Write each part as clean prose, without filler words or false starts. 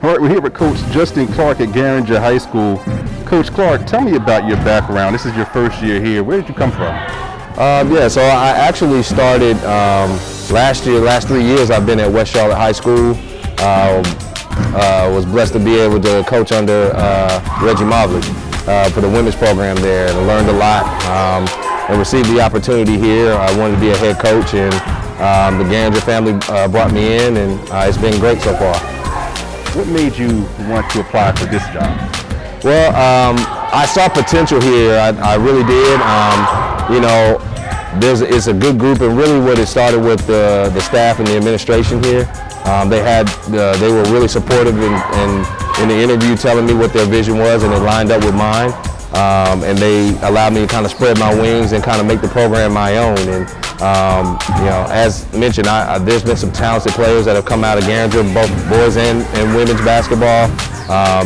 All right, we're here with Coach Justin Clarke at Garinger High School. Coach Clarke, tell me about your background. This is your first year here. Where did you come from? So I actually started last year. Last 3 years I've been at West Charlotte High School. Was blessed to be able to coach under Reggie Mobley for the women's program there, and learned a lot and received the opportunity here. I wanted to be a head coach, and the Garinger family brought me in, and it's been great so far. What made you want to apply for this job? Well, I saw potential here. I really did. It's a good group, and really what it started with the staff and the administration here. They were really supportive in the interview, telling me what their vision was, and it lined up with mine. And they allowed me to kind of spread my wings and kind of make the program my own. And as mentioned, there's been some talented players that have come out of Garinger, both boys and women's basketball.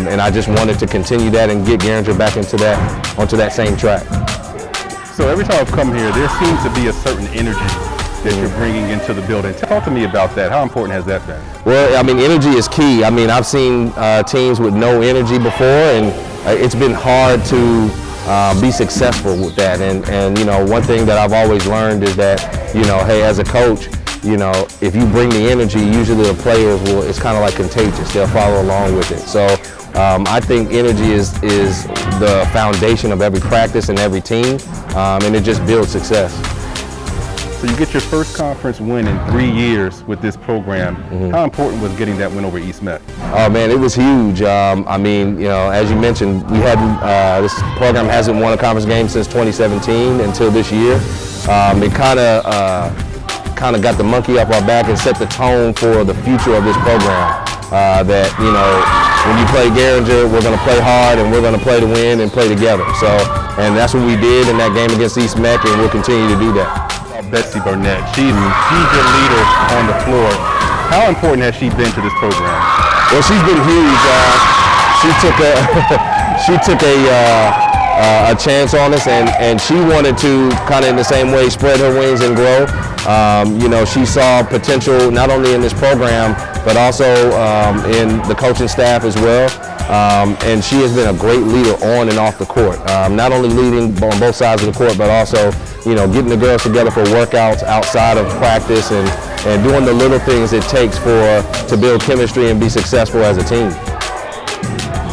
And I just wanted to continue that and get Garinger back onto that same track. So every time I've come here, there seems to be a certain energy that you're bringing into the building. Talk to me about that. How important has that been? Well, energy is key. I've seen teams with no energy before, and it's been hard to be successful with that. And one thing that I've always learned is that, hey, as a coach, if you bring the energy, usually the players it's kind of like contagious. They'll follow along with it. So I think energy is the foundation of every practice and every team, and it just builds success. So you get your first conference win in 3 years with this program. Mm-hmm. How important was getting that win over East Met? Oh man, it was huge. As you mentioned, this program hasn't won a conference game since 2017 until this year. It kind of got the monkey off our back and set the tone for the future of this program. When you play Garinger, we're going to play hard, and we're going to play to win and play together. And that's what we did in that game against East Met, and we'll continue to do that. Betsey Burnett, she's your leader on the floor. How important has she been to this program? Well, she's been huge. She took a chance on us, and she wanted to kind of in the same way spread her wings and grow. She saw potential not only in this program, but also in the coaching staff as well. And she has been a great leader on and off the court. Not only leading on both sides of the court, but also, getting the girls together for workouts outside of practice and doing the little things it takes to build chemistry and be successful as a team.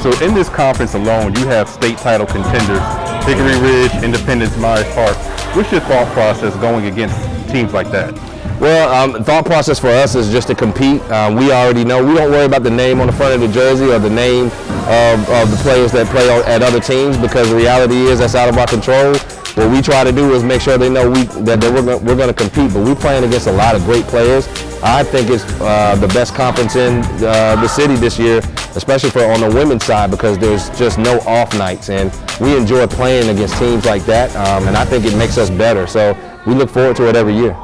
So in this conference alone, you have state title contenders, Hickory Ridge, Independence, Myers Park. What's your thought process going against teams like that? Well, thought process for us is just to compete. We already know. We don't worry about the name on the front of the jersey or the name of the players that play at other teams, because the reality is that's out of our control. What we try to do is make sure they know that we're going to compete, but we're playing against a lot of great players. I think it's the best conference in the city this year, especially on the women's side, because there's just no off nights, and we enjoy playing against teams like that, and I think it makes us better. So we look forward to it every year.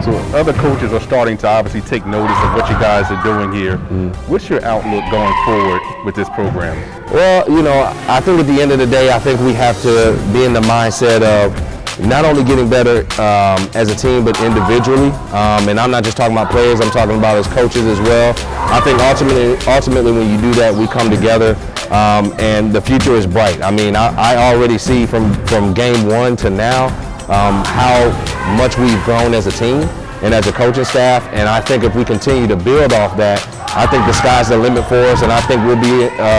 So other coaches are starting to obviously take notice of what you guys are doing here. What's your outlook going forward with this program? Well, I think at the end of the day, I think we have to be in the mindset of not only getting better as a team, but individually. And I'm not just talking about players, I'm talking about as coaches as well. I think ultimately when you do that, we come together and the future is bright. I already see from game one to now how much we've grown as a team and as a coaching staff, and I think if we continue to build off that, I think the sky's the limit for us, and I think we'll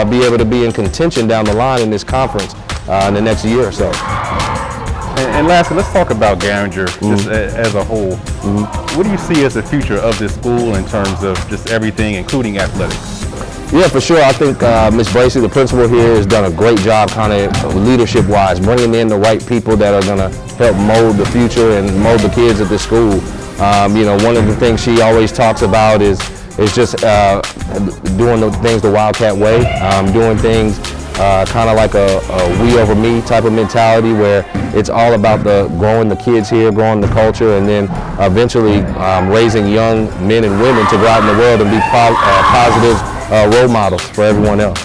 be able to be in contention down the line in this conference in the next year or so. And lastly, let's talk about Garinger just as a whole. What do you see as the future of this school in terms of just everything, including athletics? Yeah, for sure. I think Ms. Betsey, the principal here, has done a great job kind of leadership-wise, bringing in the right people that are going to help mold the future and mold the kids at the school. One of the things she always talks about is just doing the things the Wildcat way, doing things kind of like a we over me type of mentality, where it's all about growing the kids here, growing the culture, and then eventually raising young men and women to go out in the world and be positive role models for everyone else.